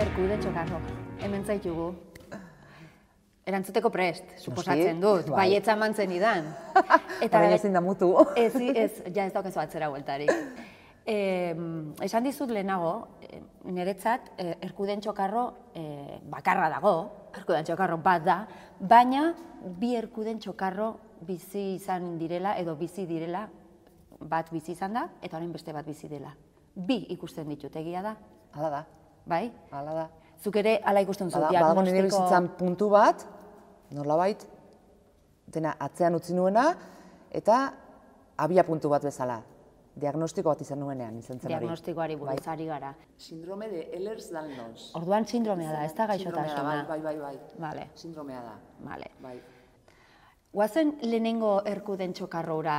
Erkude Txokarro, hemen zaitugu. Erantzuteko prest, suposatzen dut, baietza mantzen idan. Baina ezin da mutu. Ez, ja ez daukezu atzera bueltarik. Esan dizut lehenago, niretzat Erkuden Txokarro bakarra dago, Erkuden Txokarro bat da, baina bi Erkuden Txokarro bizi izan direla edo bizi direla, bat bizi izan da eta orain beste bat bizi dela. Bi ikusten ditut, egia da? Hala da. Bai? Hala da. Zuk ere hala ikusten zu diagnostiko... Badago nire bizitzan puntu bat, nolabait, dena atzean utzi nuena, eta abia puntu bat bezala. Diagnostiko bat izan nuenean, izan zen hori. Diagnostikoari buruz ari gara. Sindrome de Ehlers-Danlos. Orduan sindromea da, ez da gaixotasuna? Bai. Vale. Sindromea da. Vale. Bai. Guazen lehenengo Erkuden Txokarrora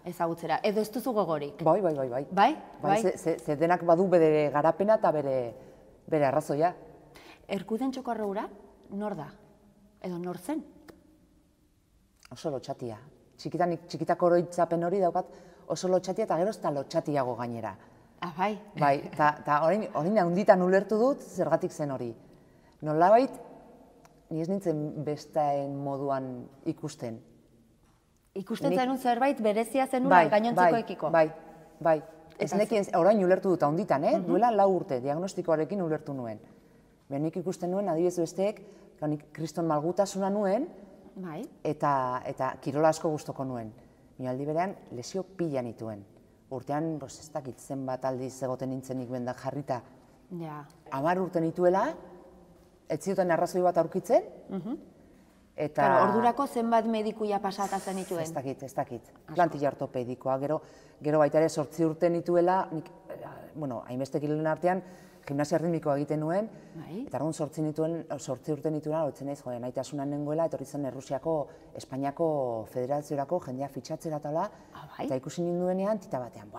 ezagutzera, edo ez duzu gogorik? Bai. Bai? Bai, ze denak badu bere garapena eta bere arrazoia. Erkuden Txokarrora nor da? Edo nor zen? Oso lotxatia. Txikitako oroitzapen hori daukat oso lotxatia eta gero ez da lotxatiago gainera. Ah, bai? Bai, eta orain handitan ulertu dut zergatik zen hori. Nolabait, ni ez nintzen besteen moduan ikusten. Ikusten zenun zerbait berezia zenula gainontzekoekiko? Bai. Ez nekien, orain ulertu dut handitan, duela 4 urte diagnostikoarekin ulertu nuen. Nik ikusten nuen, adibidez besteek, nik kriston malgutasuna nuen, eta kirola asko gustoko nuen. Ni aldi berean lesio pila nituen. Urtean, ez dakit zenbat aldiz egoten nintzenik bendak jarrita. 10 urte nituela, ez zioten arrazoi bat aurkitzen, eta... Ordurako zenbat medikuia pasata zen nituen? Ez dakit. Plantilla ortopedikoa, gero baita ere 8 urte nituela, hainbeste kiloen artean, gimnasia ritmikoa egiten nuen, eta argun 8 urte nituela, lotzen naiz, nahitasunan nengoela, etorri zen Errusiako, Espainiako Federaziorako jendea fitxatzera tala, eta ikusi ninduenean, tita batean,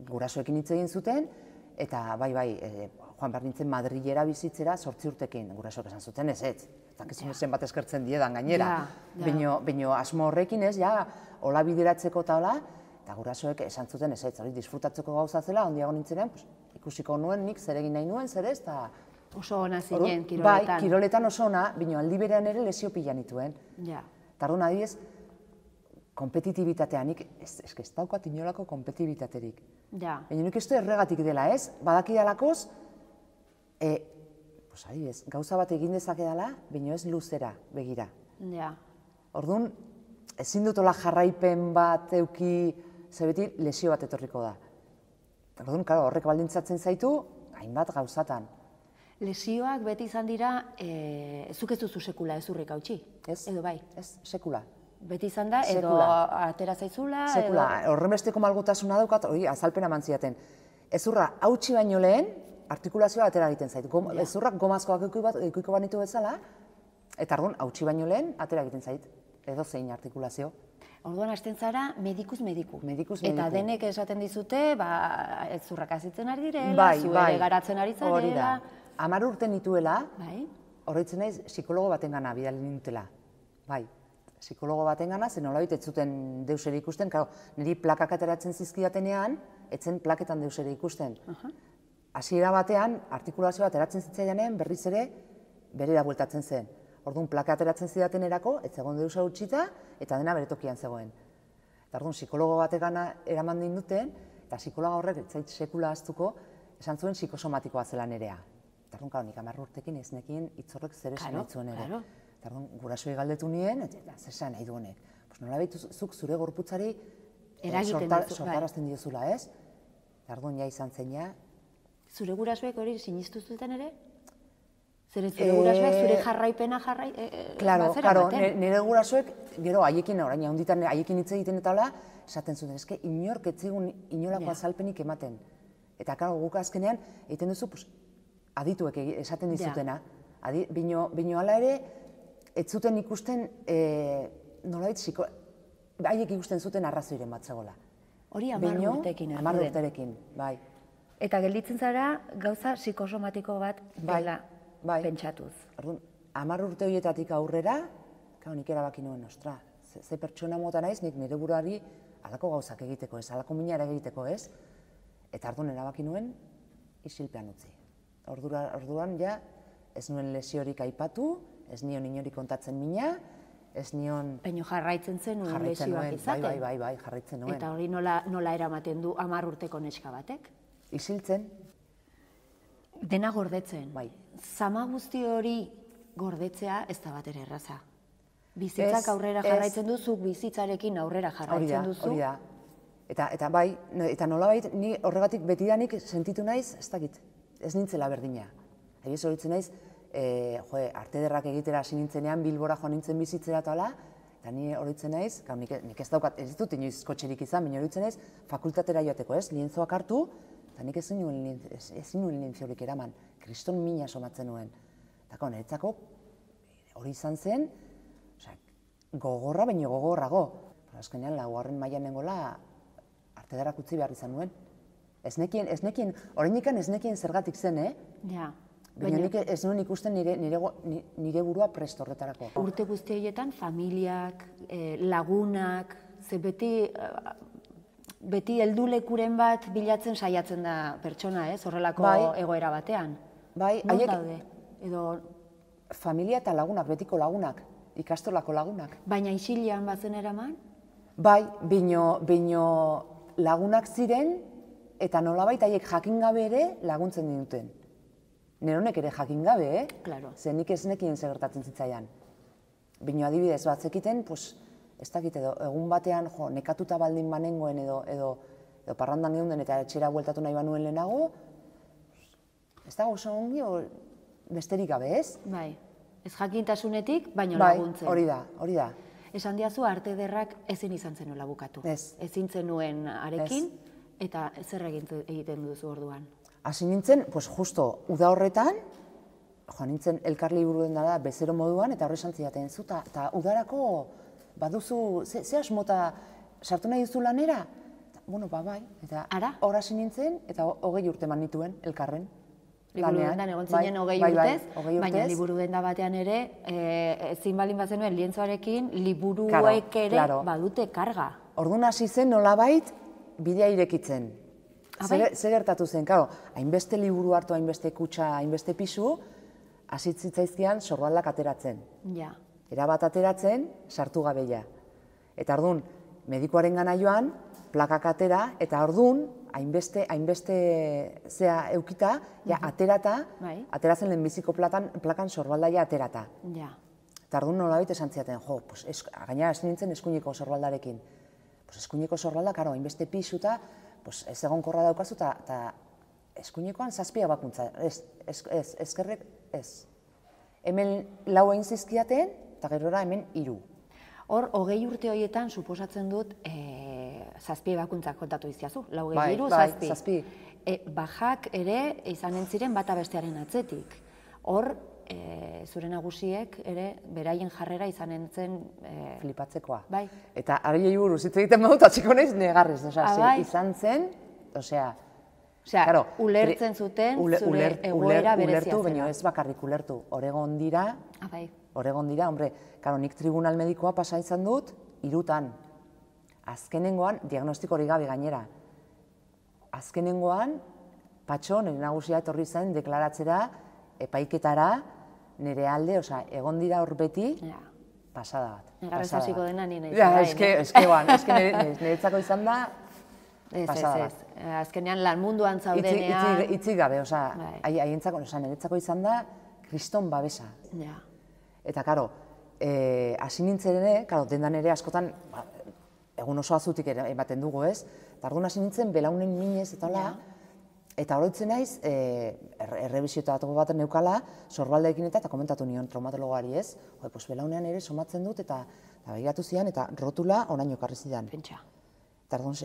gurasoekin hitz egin zuten, eta joan behar nintzen Madrilera bizitzera 8 urtekin, gurasoek esan zuten ez, eta zenbat eskertzen diedan gainera. Baina asmo horrekin ez, hola bideratzeko eta hola, eta gurasoek esan zuten ez, hori disfrutatzeko gauza zela, ondiago nintzenean, ikusiko nuen nik zer egin nahi nuen, zer ez, eta... Oso ona zinen, kiroletan. Bai, kiroletan oso ona, baina aldi berean ere lesio pila nituen. Eta arduan adibidez, kompetitibitatea, nik ez daukat inolako kompetitibitaterik. Baina nik ez du erregatik dela, ez? Badakidalakoz, adibidez, gauza bat egin dezakedala, baina ez luzera begira. Orduan, ezin dutola jarraipen bat euki, zebeti lesio bat etorriko da. Orduan, horrek baldintzatzen zaitu, hainbat gauzatan. Lesioak beti izan dira, zuk ez duzu sekula ezurrik hautsi? Ez, edo bai? Ez, sekula. Beti izan da, edo atera zaizula? Sekula, horrenbesteko malgutasuna daukat, hori azalpena mantziaten. Ezurra hautsi baino lehen, artikulazioa atera egiten zait. Ezurrak gomazkoak ekoiko banitu bezala, eta orduan, hautsi baino lehen, atera egiten zait. Edo zein artikulazio. Orduan hasten zara medikuz mediku. Eta denek esaten dizute, ezurrak azitzen ari direla, zuere garatzen ari zarela. Hori da. 10 urte nituela, horretzen naiz, psikologo baten gana bidali nintela. Bai, psikologo baten gana, zen nolabait ez zuten deusere ikusten, niri plakak ateratzen zizkidatenean, etzen plaketan deusere ikusten. Hasiera batean, artikulazioa ateratzen zitzaidanean, berriz ere, berera bueltatzen zen. Orduan, plaka ateratzen zidaten erako, ez zegoen deusa utxita, eta dena bere tokian zegoen. Eta orduan, psikologo bategana eraman dinduten, eta psikologa horrek ez zait sekula ahaztuko, esan zuen psikosomatikoa zela nerea. Eta orduan, nik 10 urtekin ez nekien hitzorrek zer esan nahi zuen ere. Eta orduan, gurasoei galdetu nien, eta zer esan nahi du honek. Nolabait zuk zure gorputzari sortarazten diozula, ez? Eta orduan, izan zeina. Zure gurasoek hori sinistu zuten ere? Zure gurasoek zure jarraipena Claro, nire gurasoek, gero haiekin, orain handitan haiekin hitz egiten eta hola, esaten zuten, eske inork ez zigun inolako azalpenik ematen. Eta guk azkenean, egiten duzu, adituek esaten dizutena. Bino hala ere, ez zuten ikusten, nolabait, haiek ikusten zuten arrazoiren bat zegoela. Hori 10 urtekin. 10 urterekin, bai. Eta gelditzen zara, gauza psikosomatiko bat dela. Pentsatuz. 10 urte horietatik aurrera, nik erabaki nuen, ostra, ze pertsona mota naiz, nik nire buruari halako gauzak egiteko ez, halako minara egiteko ez, eta orduan erabaki nuen isilpean utzi. Orduan, ja, ez nuen lesiorik aipatu, ez nion inori kontatzen mina, ez nion... Baina jarraitzen zen nuen lesioak izaten. Bai, jarraitzen nuen. Eta hori nola eramaten du 10 urteko neska batek? Isiltzen. Dena gordetzen. Bai. Zama guzti hori gordetzea ez da bat ere erraza. Bizitzak aurrera jarraitzen duzuk, bizitzarekin aurrera jarraitzen duzu. Hori da. Eta bai, eta nolabait, ni horregatik betidanik sentitu naiz, ez dakit, ez nintzela berdina. Egiz horitzen naiz, arte ederrak egitera hasi nintzenean, Bilbora joan nintzen bizitzera eta hola, eta ni horitzen naiz, nik ez daukat, ez ditut inoiz kotxerik izan, baina horitzen naiz, fakultatera joateko, ez, lienzoak hartu, eta nik ezin nuen lienzorik eraman, kriston mina somatzen nuen. Eta niretzako, hori izan zen, gogorra, baina gogorrago. Azkenean, 4. mailan nengoela, arte ederrak utzi behar izan nuen. Ez nekien, oraindikan ez nekien zergatik zen, Ja. Baina nik ez nuen ikusten nire burua prest horretarako. Urte guzti horietan, familiak, lagunak, ze beti heldulekuren bat bilatzen saiatzen da pertsona, horrelako egoera batean. Bai, non daude? Edo... Familia eta lagunak, betiko lagunak, ikastolako lagunak. Baina isilian bazen eraman? Bai, bino lagunak ziren, eta nolabait haiek jakin gabe ere laguntzen dinuten. Neronek ere jakin gabe, Claro. Zer nik ez nekien segertatzen zitzaian. Bino adibidez bat zekiten, ez dakit edo, egun batean nekatuta baldin banengoen edo parrandan geunden eta etxera bueltatu nahi banuen lehenago, ez dago oso ongi besterik gabe, ez? Bai, ez jakintasunetik, baino laguntzen. Bai, hori da. Esan diazu, arte ederrak ezin izan zenula bukatu. Ez. Ezin zenuen arekin, eta zer egiten duzu orduan? Hasi nintzen, justo, uda horretan, joan nintzen elkarliburu den da bezero moduan, eta horre santziaten zuta, eta udarako baduzu, ze asmota sartu nahi duzu lanera? Bueno, bai, eta hor hasi nintzen, eta 20 urte man nituen elkarren. Liburu dendan egon zinen 20 urtez, baina liburu denda batean ere, ezin balin bazenuen lientzoarekin, liburuek ere badute karga. Orduan hasi zen nolabait bidea irekitzen. Ze gertatu zen, hainbeste liburu hartu, hainbeste kutsa, hainbeste pisu, hasi zitzaizkian sorbaldak ateratzen. Ja. Erabat ateratzen, sartu gabeia. Eta orduan, medikuaren gana joan, plakak atera, eta orduan, hainbeste zea eukita, ateratzen lehenbiziko plakan sorbaldaia aterata. Ja. Eta orduan nolabait esan ziaten, gainera ez nintzen eskuineko sorbaldarekin. Eskuineko sorbalda, hainbeste pisuta, ez egonkorra daukazu, eta eskuinekoan 7 bakuntza, ezkerrek ez. Hemen 4 egin zizkiaten, eta gerora hemen 3. Hor, 20 urte horietan, suposatzen dut, 7 bakuntzak kontatu izkiazu. 4, 3, 7. Bajak ere izanen ziren bata bestearen atzetik. Hor, zure nagusiek ere beraien jarrera izanen zen... Flipatzekoa. Bai. Eta ari buruz hitz egiten badut, atxiko naiz negarrez. Izan zen, ulertzen zuten zure egoera berezia zela. Baina ez bakarrik ulertu. Oregon dira, nik tribunal medikoa pasa izan dut, 3. Azkenengoan, diagnostiko hori gabe gainera. Azkenengoan, patxo, nire nagusia etorri zen, deklaratzera, epaiketara, nire alde, egon dira hor beti, pasada bat. Negarrez hasiko dena nire niretzako izan da, pasada bat. Azkenean lan munduan zaudenean... Itzik gabe, niretzako izan da, kriston babesa. Eta, hasi nintzen ere, dendan ere askotan, egun oso azutik ematen dugu, ez? Eta orduan hasi nintzen, belaunen minez eta hola, eta oroitzen naiz, errebisiotatu bat neukala, sorbaldeekin eta komentatu nion traumatologoari, ez? Belaunean ere somatzen dut, eta begiratu zidan, eta rotula onaino karri zidan. Pentsa. Eta orduan,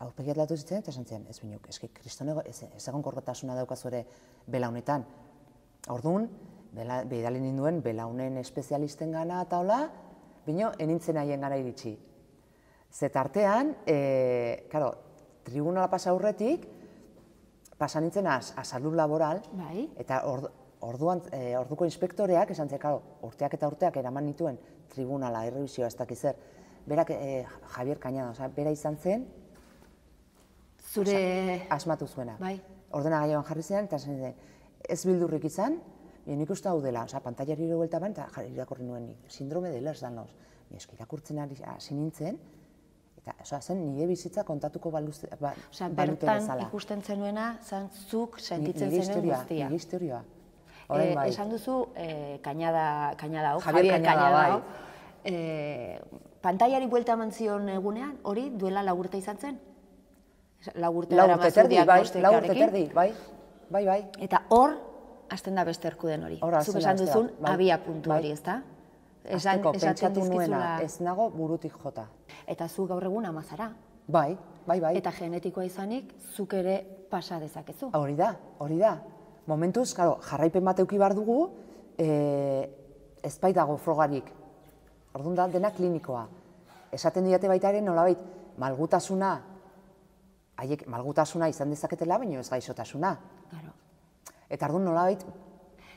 aurpegiat latu zitzen, eta esan zian, ez binuk, kristonego, ez egon korretasuna daukazu ere belaunetan. Orduan, behidali ninduen belaunen espezialisten gana eta hola, bino, enintzen haien gara iritsi. Zetartean, tribunala pasa aurretik, pasa nintzen a salud laboral, eta orduko inspektoreak esan zen, urteak eta urteak eraman nituen tribunala, errebizioa ez dakizer, berak Javier Cañado, bera izan zen, zure... asmatu zuena. Ordenagailuan jarri zen, eta esan zen, ez bildurrik izan, nik uste hau dela, pantailari buelta ban, eta irakurri nuen sindrome de Ehlers Danlos. Eski irakurtzen hasi nintzen, eta zen nire bizitza kontatuko balute bezala. Bertan ikusten zenuena, zuk sentitzen zenuen guztia. Nire historioa. Esan duzu, Kañada hau, Javier Kañada hau. Pantailari buelta eman zion egunean, hori duela 4 urte izan zen? 4 urte terdi, bai. Eta hor, hasten da beste erkuden hori. Zuk esan duzun, abia puntu hori, ez da? Azteko, pentsatu nuena, ez nago burutik jota. Eta zu gaur egun ama zara. Bai. Eta genetikoa izanik, zuk ere pasa dezakezu. Hori da. Momentuz, jarraipen bat eduki behar dugu, ez baitago frogarik. Orduan da, dena klinikoa. Esaten didate baita ere, nolabait, malgutasuna izan dezaketela, baina ez gaixotasuna. Eta orduan nolabait,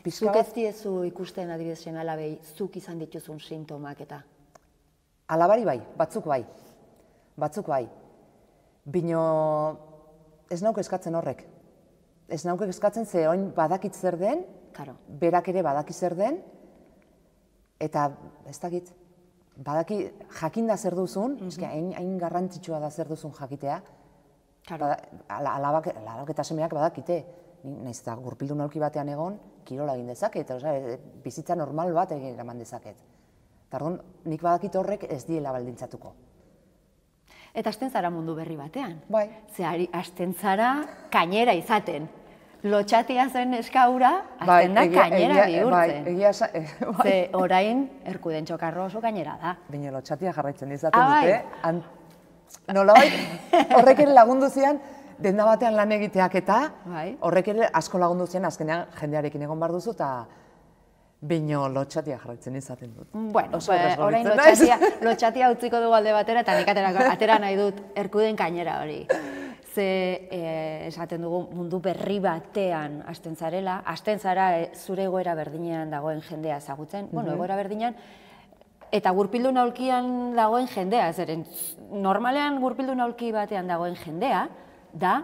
zuk ez diezu ikusten adibidezen alabei, zuk izan dituzun sintomak eta? Alabari bai, batzuk bai. Bino ez nauke eskatzen horrek. Ez nauke eskatzen ze oin badakit zer den, berak ere badaki zer den, eta ez dakit, badaki jakinda zer duzun, hain garrantzitsua da zer duzun jakitea, alabak eta semeak badakite. Naiz eta gurpildun aulki batean egon, kirola egin dezaket, bizitza normal bat egin eraman dezaket. Eta orduan, nik badakit horrek ez diela baldintzatuko. Eta hasten zara mundu berri batean. Bai. Ze hasten zara kainera izaten. Lotxatia zen eskaura, hasten da kainera bihurtzen. Ze orain, Erkuden Txokarro oso kainera da. Baina lotxatia jarraitzen izaten dute. Nolabait, horrek ere lagundu zian, denda batean lan egiteak eta horrek ere asko lagundu zen, azkenean jendearekin egon behar duzu, eta bino lotxatia jarraitzen izaten dut. Bueno, orain lotxatia utziko dugu alde batera, eta nik atera nahi dut Erkuden kainera hori. Ze esaten dugu mundu berri batean hasten zarela, hasten zara zure egoera berdinean dagoen jendea ezagutzen, bueno, egoera berdinean, eta gurpildun aulkian dagoen jendea, zeren normalean gurpildun aulki batean dagoen jendea, da,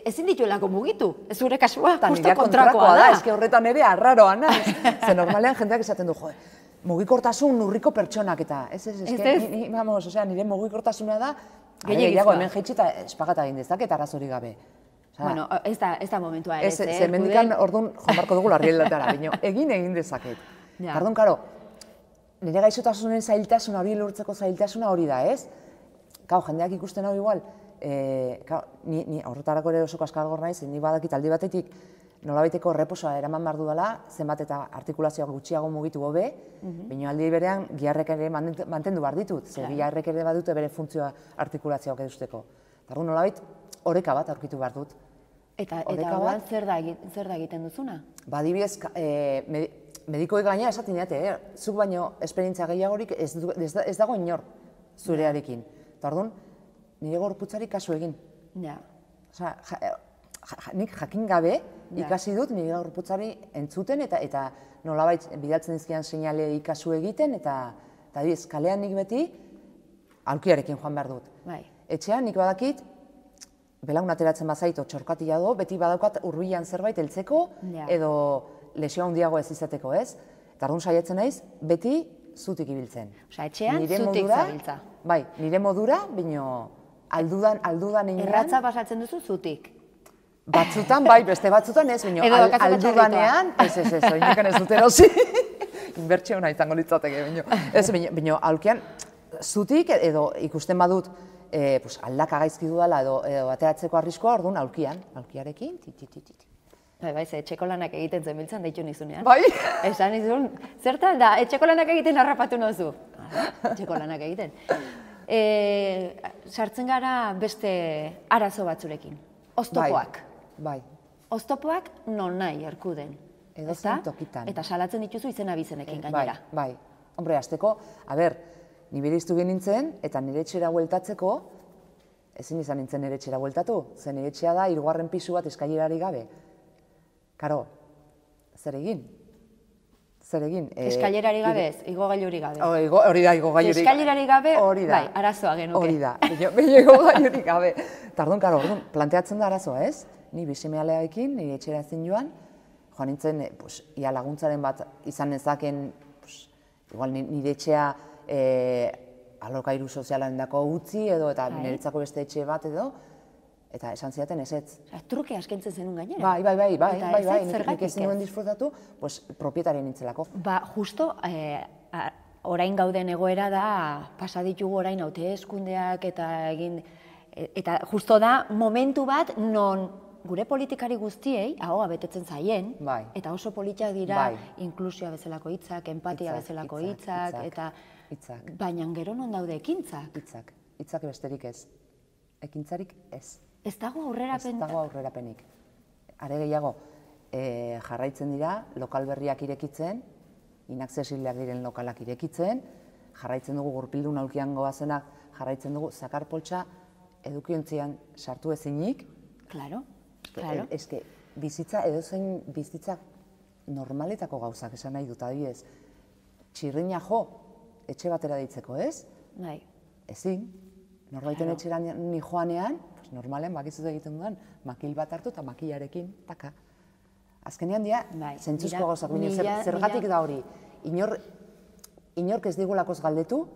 ezin dituelako mugitu, ez zure kasua, justo kontrakoa da. Ez horretan ere arraroa naiz. Ze normalean jendeak esaten du, mugikortasun urriko pertsonak eta, nire mugikortasuna da, gehiago hemen jaitsi eta espagata egin dezaket arazorik gabe. Bueno, ez da momentua ere, ze mendikan orduan jomarko dugu larrieldatara, egin dezaket. Orduan, karo, nire gaixotasunen zailtasuna hori lortzeko zailtasuna hori da, ez? Kau, jendeak ikusten hau igual, ni horretarako ere oso kaskargor naiz, ni badakit aldi batetik nolabaiteko reposoa eraman behar dudala, zenbat eta artikulazioak gutxiago mugitu hobe, baina aldi berean giharrek ere mantendu behar ditut, ze giharrek ere badute bere funtzioa artikulazioak edusteko. Eta nolabait, oreka bat aurkitu behar dut. Eta horrean zer da egiten duzuna? Ba, adibidez, medikoek gaina esaten diate, zuk baino esperientzia gehiagorik ez dago inor zurearekin. Eta orduan, nire gorputzari kasu egin. Nik jakin gabe ikasi dut nire gorputzari entzuten eta nolabait bidaltzen dizkian seinale ikasu egiten eta adibidez, kalean nik beti aulkiarekin joan behar dut. Etxean nik badakit, belaun ateratzen bazait txorkatia do, beti badaukat hurbilan zerbait heltzeko edo lesio handiago ez izateko, ez? Eta orduan saiatzen naiz, beti zutik ibiltzen. Osa, etxean zutik zabiltza. Bai, nire modura, bino aldudan egin. Erratza pasatzen duzu zutik. Batzutan, bai, beste batzutan ez, bino aldudanean, ez, oinekan ez dut erosi. Inbertsio hona izango litzateke, bino. Ez, bino, aulkian, zutik edo ikusten badut aldaka gaizki dudala edo ateratzeko arriskoa, orduan aulkiarekin, Bai, ze etxeko lanak egiten zenbiltzen deitu nizunean. Bai. Esan nizun, zertan da, etxeko lanak egiten harrapatu nozu. Etxeko lanak egiten. Sartzen gara beste arazo batzurekin. Oztopoak. Bai. Oztopoak non nahi Erkuden. Edo zen tokitan. Eta salatzen dituzu izena bizenekin gainera. Bai. Hombre, azteko, ni bereiztu nintzen, eta nire etxera bueltatzeko, ezin izan nintzen nire etxera bueltatu. Zen nire etxea da, 3. pisu bat eskailerari gabe. Karo, zer egin? Eskailerari gabe ez, igogailurik gabe. Hori da, igogailurik gabe. Eskailerari gabe, bai, arazoa genuke. Hori da, baina igogailurik gabe. Tardun, karo, planteatzen da arazoa, ez? ni bizimealearekin, nire etxera ezin joan nintzen, ia laguntzaren bat izan nezaken, igual nire etxea alokairu sozialaren dako utzi edo, eta niretzako beste etxe bat edo, eta esan zidaten ezetz. Truke askentzen zenun gainera. Bai, nik ezin nuen disfrutatu, propietarien nintzelako. Justo, orain gauden egoera da, pasa ditugu orain hauteskundeak eta egin, eta justo da momentu bat non gure politikari guztiei, ahoa betetzen zaien, eta oso politak dira inklusioa bezalako hitzak, empatia bezalako hitzak, eta baina gero non daude ekintzak. Hitzak besterik ez. Ekintzarik ez. Ez dago aurrerapen? Ez dago aurrerapenik. Are gehiago, jarraitzen dira, lokal berriak irekitzen, inaksesileak diren lokalak irekitzen, jarraitzen dugu gurpildun aulkian goazenak, jarraitzen dugu zakarpoltsa edukiontzian sartu ezinik. Claro. Eske, bizitza, edozein bizitza normaletako gauzak esan nahi dut, adibidez. Txirrina jo, etxe batera deitzeko, ez? Bai. Ezin, norbaiten etxera ni joanean, normalen bakizu egiten dudan, makil bat hartu eta makilarekin, taka. Azkenean dira, zentzuzko gauzak, zergatik da hori, inork ez digulakoz galdetu,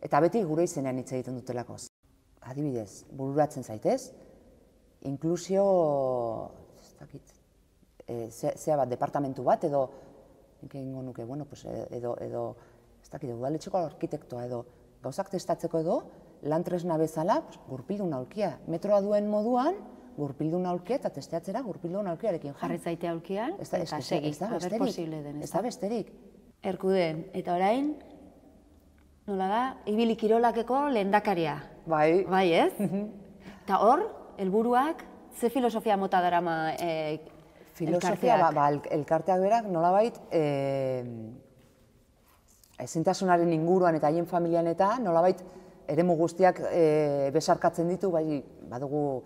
eta beti gure izenean hitz egiten dutelakoz. Adibidez, bururatzen zaitez, inklusio, zea bat, departamentu bat, edo, nik egingo nuke, edo, ez dakit, udaletxeko arkitektoa, edo, gauzak testatzeko edo, lan tresna bezala, gurpildun aulkia. Metroa duen moduan, gurpildun aulkia eta testeatzera gurpildun aulkiarekin. Jarri zaite aulkian, eta segi, haber posible den. Ez da besterik. Erkuden, eta orain, nola da, ibili kirolakeko lehendakaria. Bai. Bai, ez? Eta hor, helburuak, ze filosofia mota darama elkarteak? Filosofia, elkarteak berak nolabait, ezintasunaren inguruan eta haien familian eta nolabait eremu guztiak besarkatzen ditu, bai, badugu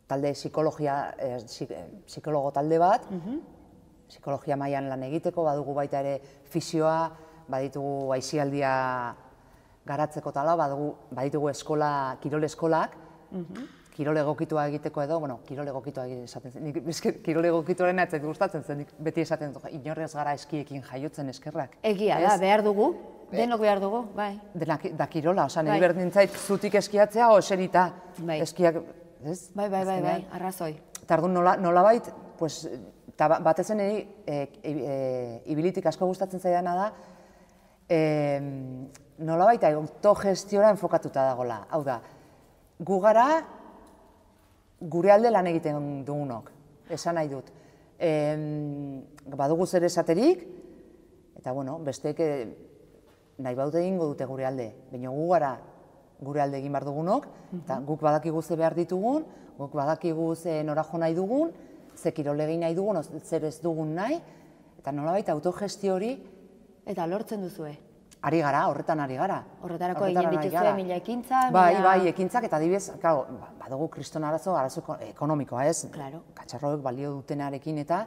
talde psikologo talde bat, psikologia mailan lan egiteko, badugu baita ere fisioa, baditugu aisialdia garatzeko tala, baditugu eskola, kirol eskolak, kirol egokitua egiteko edo, kirol egokitua esaten zen, kirol egokituaren atzait gustatzen zen, beti esaten dut, inorrez gara eskiekin jaiotzen eskerrak. Egia da, behar dugu, denok behar dugu, bai. Da kirola, oza, niri berdintzait zutik eskiatzea, oserita eskiak, ez? Bai, arrazoi. Eta orduan nolabait, batez niri ibilitik asko gustatzen zaidana da, nolabait autogestiora enfokatuta dagoela. Hau da, gu gara gure alde lan egiten dugunok, esan nahi dut. Badugu zer esaterik, eta besteek nahi baute egingo dute gure alde, baina gu gara gure alde egin behar dugunok, eta guk badakigu ze behar ditugun, guk badakigu ze nora jo nahi dugun, ze kirol egin nahi dugun, zer ez dugun nahi, eta nolabait autogestio hori... Eta lortzen duzue? Ari gara, horretan ari gara. Horretarako egin dituzue mila ekintza? Bai, ekintzak, eta adibidez, badugu kriston arazo ekonomikoa, ez? Katxarroek balio dutenarekin eta,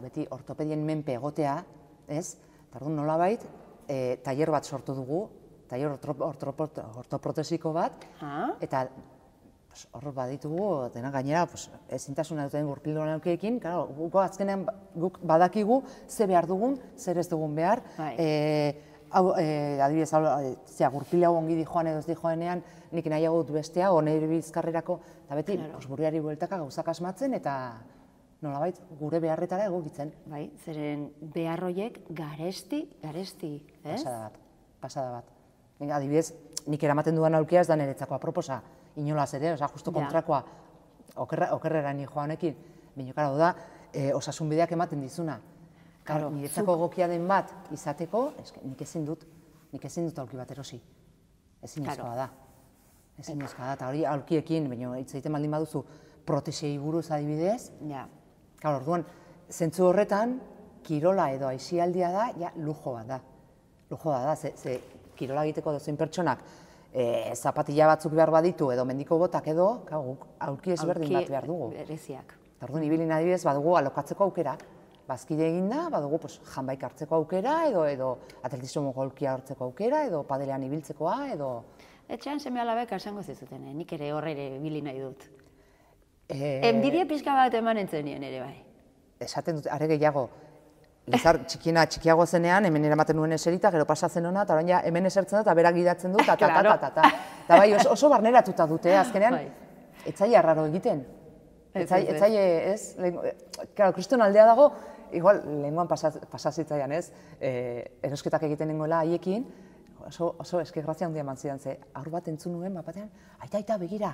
beti ortopedien menpe egotea, ez? Eta orduan nolabait, tailer bat sortu dugu, tailer ortoprotesiko bat, eta hor baditugu, dena gainera, ezintasuna duten gurpildun aulkiekin, guk azkenean guk badakigu ze behar dugun, zer ez dugun behar. Adibidez, gurpil hau ongi dijoan edo ez dijoanean, nik nahiago dut bestea, nire bizkarrerako, eta beti buruari bueltaka gauzak asmatzen, eta nolabait gure beharretara egokitzen. Bai, zeren behar horiek garesti, ez? Pasada bat. Adibidez, nik eramaten dudan aulkia ez da niretzako aproposa, inolaz ere, justu kontrakoa, okerrera ni joa honekin, baina karo da, osasun bideak ematen dizuna. Niretzako egokia den bat izateko, nik ezin dut aulki bat erosi. Ezinezkoa da. Eta hori aulkiekin, baina hitz egiten baldin baduzu protesiei buruz adibidez, orduan, zentzu horretan, kirola edo aisialdia da, lujo bat da. Lujo bat da, ze kirola egiteko dozein pertsonak, zapatila batzuk behar baditu edo mendiko botak edo, guk aulki ezberdin bat behar dugu. Bereziak. Orduan, ibilin adibidez, badugu alokatzeko aukera. Bazkide eginda, badugu janbaik hartzeko aukera, edo atletismo aulkia hartzeko aukera, edo padelean ibiltzekoa, edo... Etxean seme alabek esango zizuten, nik ere horre bili nahi dut. Enbidia pixka bat eman entzenien ere bai. Esaten dut, are gehiago, Lizar txikiago zenean, hemen eramaten nuen eserita, gero pasatzen hona, eta orain hemen esertzen dut, eta berak gidatzen dut, eta bai, oso barneratuta dute, azkenean, etzaile arraro egiten. Etzaile, ez? Claro, kriston aldea dago, igual, lehenguan pasazitzaian, ez? Erosketak egiten nengoela haiekin, oso eske grazia handia eman zidan, ze aur bat entzun nuen, batean, aita, begira,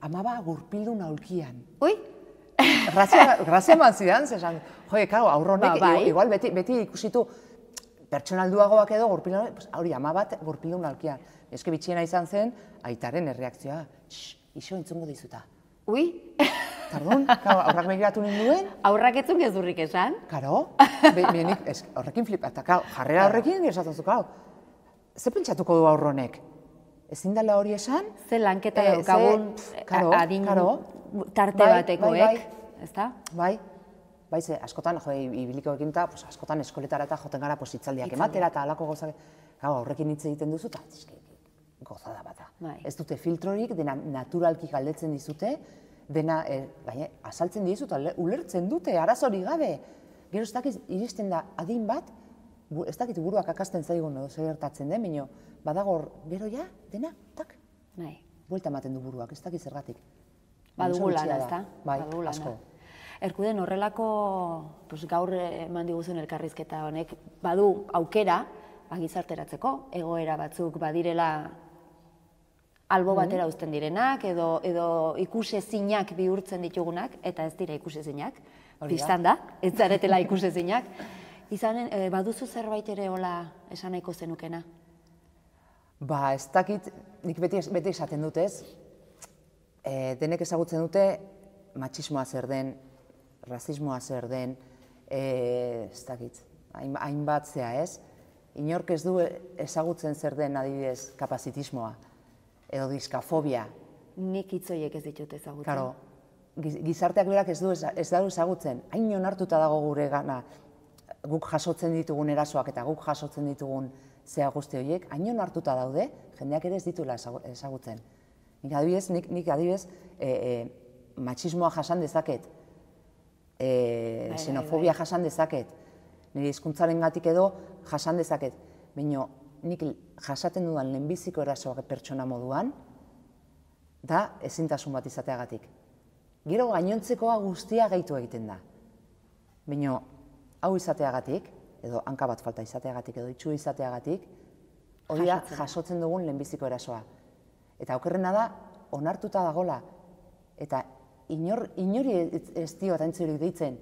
amaba gurpildun aulkian. Ui? Grazia eman zidan, zesan, joe, karo, aurronek, igual beti ikusitu pertsonalduagoak edo gurpildun, hori, ama bat gurpildun aulkian. Eske bitxiena izan zen, aitaren erreakzioa, iso entzungo dizuta. Ui? Tardun, aurrak begiratu ninduen. Aurrak etzun gezurrik esan? Karo, horrekin flipa, eta jarrera horrekin esatzen zu, karo. Ze pentsatuko du aurronek? Ezin dela hori esan? Ze lanketa daukagun adin tarte batekoek, ezta? Bai, ze askotan, ibiliko egin eta askotan eskoletara eta joten gara hitzaldiak ematera eta alako gozak. Horrekin hitz egiten duzu eta gozada bata. Ez dute filtrorik, dena naturalki galdetzen dizute, dena azaltzen dizut, ulertzen dute, arazorik gabe. Gero ez dakiz, iristen da adin bat, ez dakit buruak akasten zaigun edo zer gertatzen den, baina badago gero ja, dena, tak, buelta ematen du buruak, ez dakit zergatik. Badugula, ezta? Bai, asko. Erkuden horrelako gaur eman diguzun elkarrizketa honek badu aukera gizarteratzeko, egoera batzuk badirela albo batera uzten direnak edo ikusezinak bihurtzen ditugunak, eta ez dira ikusezinak, biztan da, ez zaretela ikusezinak. Izanen, baduzu zerbait ere hola esan nahiko zenukena? Ba, ez dakit, nik beti esaten dut ez, denek ezagutzen dute matxismoa zer den, rasismoa zer den, ez dakit, hainbat zea ez, inork ez du ezagutzen zer den adibidez kapazitismoa, edo diskafobia. Nik hitzoiek ez ditut ezagutzen. Karo, gizarteak berak ez du ezagutzen, hain onartuta dago gure gana, guk jasotzen ditugun erasoak eta guk jasotzen ditugun zea guzti horiek, hain onartuta daude, jendeak ere ez dituela ezagutzen. Nik adibidez, matxismoa jasan dezaket, xenofobia jasan dezaket, nire hizkuntzaren gatik edo jasan dezaket, baina nik jasaten dudan lehenbiziko erasoak pertsona moduan, da ezintasun bat izateagatik. Gero gainontzekoa guztia gehitu egiten da. Baina hau izateagatik, edo hanka bat falta izateagatik, edo itxu izateagatik, hori da jasotzen dugun lehenbiziko erasoa. Eta okerrena da, onartuta dagola, eta inori ez dio eta entzurik deitzen,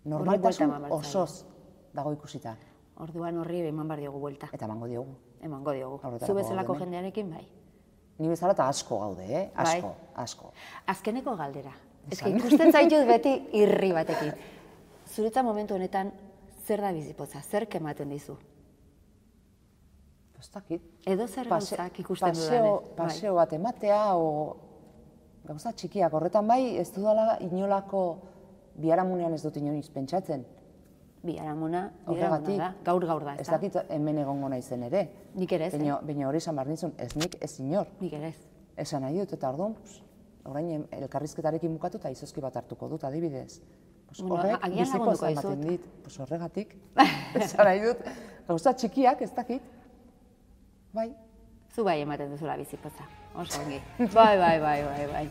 normaltasun osoz dago ikusita. Orduan horri eman bar diogu buelta. Eta emango diogu. Emango diogu. Zu bezalako jendearekin bai. Ni bezala eta asko gaude, asko. Azkeneko galdera. Ikusten zaitut beti irri batekin. Zuretza momentu honetan, zer da bizipotza? Zer ematen dizu? Ez dakit. Edo zer gauzak ikusten dudanez? Paseo bat ematea, o gauza txikiak. Horretan bai, ez dudala inolako biharamunean ez dut inoiz pentsatzen. Biharamuna da, gaur da, ez da? Ez dakit hemen egongo naizen ere. Nik ere ez, Baina hori esan behar nizun, ez nik, ez inor. Nik ere ez. Esan nahi dut, eta orduan, orain elkarrizketarekin bukatu eta izozki bat hartuko dut, adibidez. Horrek biziko ematen dit, horregatik, esan nahi dut, gauza txikiak, ez dakit. Bai. Zu bai ematen duzula bizipotza, oso ongi. Bai.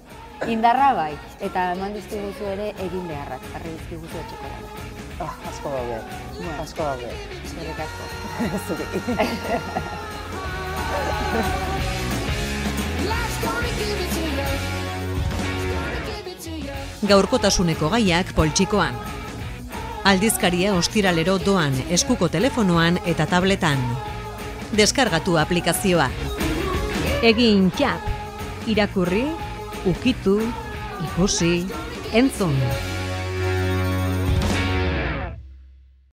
Indarra bai, eta eman dizkiguzu ere egin beharrak, jarri dizkiguzu etxeko da. Asko daude, asko daude. Eskerrik asko. Zuri. Gaurkotasuneko gaiak poltsikoan. Aldizkaria ostiralero doan eskuko telefonoan eta tabletan. Deskargatu aplikazioa. Egin txap. Irakurri, ukitu, ikusi, entzun.